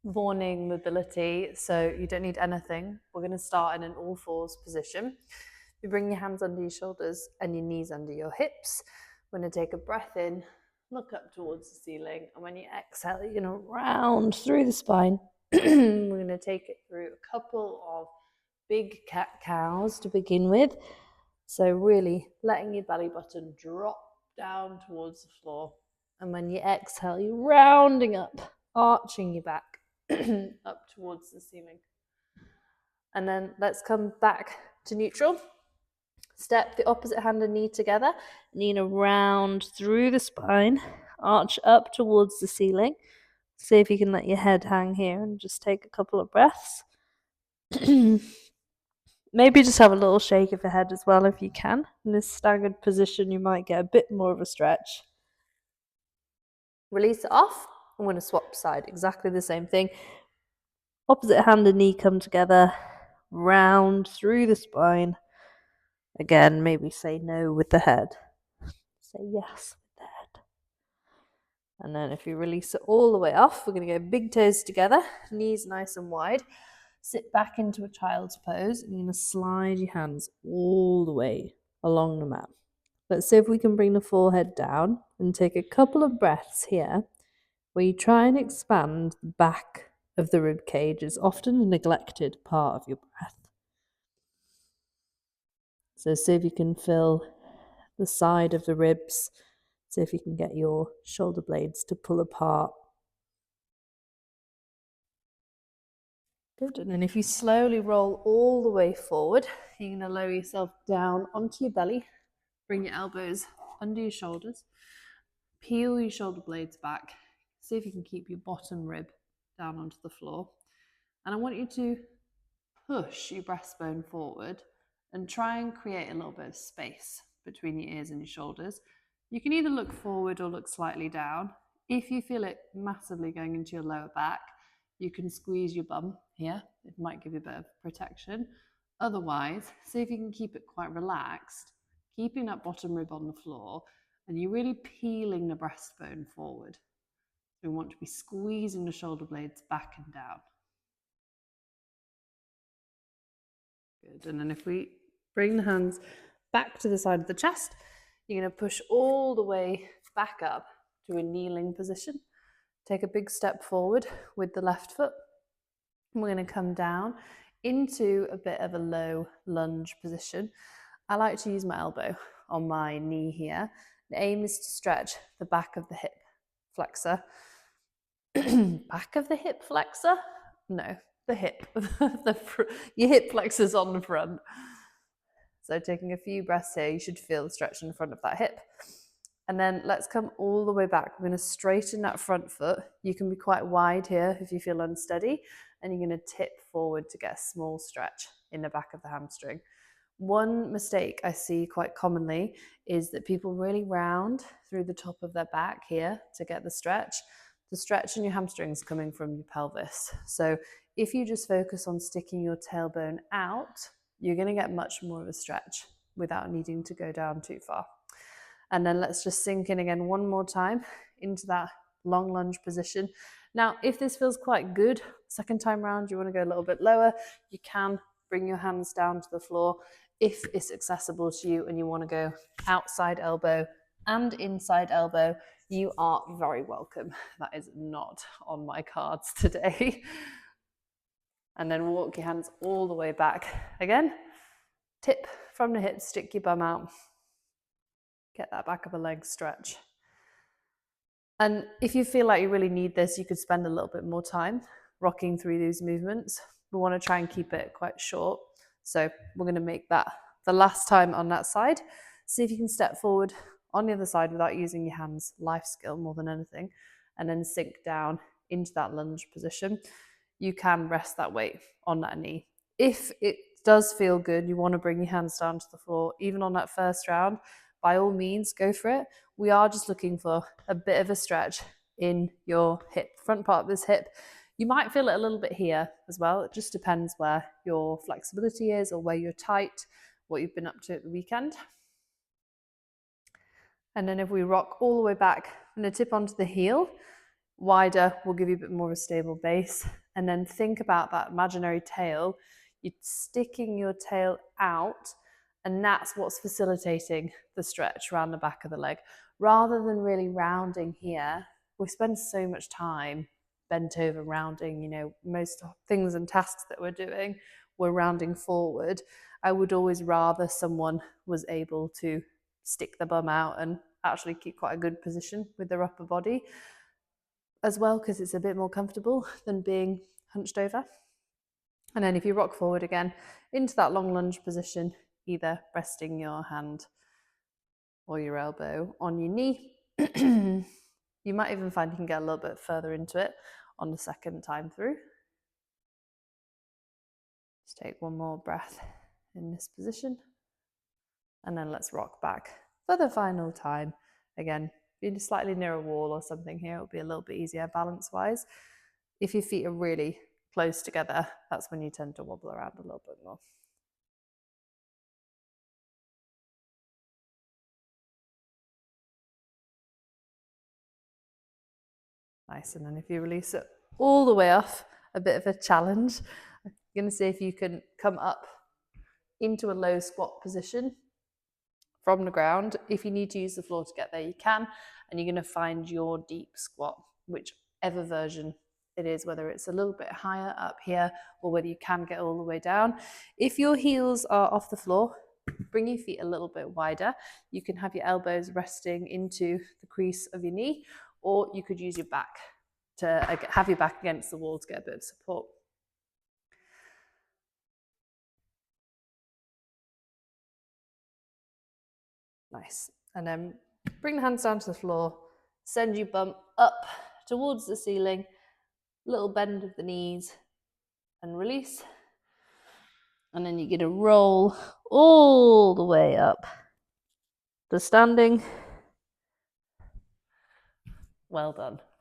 morning mobility, so you don't need anything. We're going to start in an all fours position. You bring your hands under your shoulders and your knees under your hips. We're going to take a breath in, look up towards the ceiling, and when you exhale, you're going to round through the spine. We're going to take it through a couple of big cat cows to begin with. So really letting your belly button drop down towards the floor. And when you exhale, you're rounding up, arching your back up towards the ceiling. And then let's come back to neutral. Step the opposite hand and knee together. Knee round through the spine, arch up towards the ceiling. See if you can let your head hang here and just take a couple of breaths. Maybe just have a little shake of the head as well if you can. In this staggered position, you might get a bit more of a stretch. Release it off. I'm going to swap side. Exactly the same thing. Opposite hand and knee come together. Round through the spine. Again, maybe say no with the head. Say yes with the head. And then if you release it all the way off, we're going to go big toes together. Knees nice and wide. Sit back into a child's pose, and you're going to slide your hands all the way along the mat. Let's see if we can bring the forehead down and take a couple of breaths here where you try and expand the back of the rib cage. It's often a neglected part of your breath. So see if you can fill the side of the ribs. See if you can get your shoulder blades to pull apart. Good. And then if you slowly roll all the way forward, you're going to lower yourself down onto your belly. Bring your elbows under your shoulders. Peel your shoulder blades back. See if you can keep your bottom rib down onto the floor. And I want you to push your breastbone forward and try and create a little bit of space between your ears and your shoulders. You can either look forward or look slightly down. If you feel it massively going into your lower back, you can squeeze your bum here. It might give you a bit of protection. Otherwise, see if you can keep it quite relaxed, keeping that bottom rib on the floor, and you're really peeling the breastbone forward. We want to be squeezing the shoulder blades back and down. Good. And then if we bring the hands back to the side of the chest, you're going to push all the way back up to a kneeling position. Take a big step forward with the left foot. We're going to come down into a bit of a low lunge position. I like to use my elbow on my knee here. The aim is to stretch the back of the hip flexor. Back of the hip flexor? No, the hip. Your hip flexor's on the front. So taking a few breaths here, you should feel the stretch in the front of that hip. And then let's come all the way back. We're going to straighten that front foot. You can be quite wide here if you feel unsteady, and you're going to tip forward to get a small stretch in the back of the hamstring. One mistake I see quite commonly is that people really round through the top of their back here to get the stretch. The stretch in your hamstrings coming from your pelvis. So if you just focus on sticking your tailbone out, you're going to get much more of a stretch without needing to go down too far. And then let's just sink in again one more time into that long lunge position. Now, if this feels quite good, second time round, you want to go a little bit lower, you can bring your hands down to the floor if it's accessible to you and you want to go outside elbow and inside elbow. You are very welcome. That is not on my cards today. And then walk your hands all the way back. Again, tip from the hips, stick your bum out. Get that back of the leg stretch. And if you feel like you really need this, you could spend a little bit more time rocking through these movements. We want to try and keep it quite short. So we're going to make that the last time on that side. See if you can step forward on the other side without using your hands. Life skill more than anything. And then sink down into that lunge position. You can rest that weight on that knee. If it does feel good, you want to bring your hands down to the floor, even on that first round, by all means, go for it. We are just looking for a bit of a stretch in your hip, front part of this hip. You might feel it a little bit here as well. It just depends where your flexibility is or where you're tight, what you've been up to at the weekend. And then if we rock all the way back, I'm going to tip onto the heel. Wider will give you a bit more of a stable base. And then think about that imaginary tail. You're sticking your tail out, and that's what's facilitating the stretch around the back of the leg. Rather than really rounding here, we spend so much time bent over rounding, you know, most things and tasks that we're doing, we're rounding forward. I would always rather someone was able to stick the bum out and actually keep quite a good position with their upper body as well, because it's a bit more comfortable than being hunched over. And then if you rock forward again into that long lunge position, either resting your hand or your elbow on your knee. You might even find you can get a little bit further into it on the second time through. Just take one more breath in this position. And then let's rock back for the final time. Again, being slightly near a wall or something here, it'll be a little bit easier balance-wise. If your feet are really close together, that's when you tend to wobble around a little bit more. Nice, and then if you release it all the way off, a bit of a challenge. I'm going to see if you can come up into a low squat position from the ground. If you need to use the floor to get there, you can, and you're going to find your deep squat, whichever version it is, whether it's a little bit higher up here or whether you can get all the way down. If your heels are off the floor, bring your feet a little bit wider. You can have your elbows resting into the crease of your knee, or you could use your back to have your back against the wall to get a bit of support. Nice. And then bring the hands down to the floor, send your bum up towards the ceiling, little bend of the knees, and release. And then you're going to roll all the way up to standing. Well done.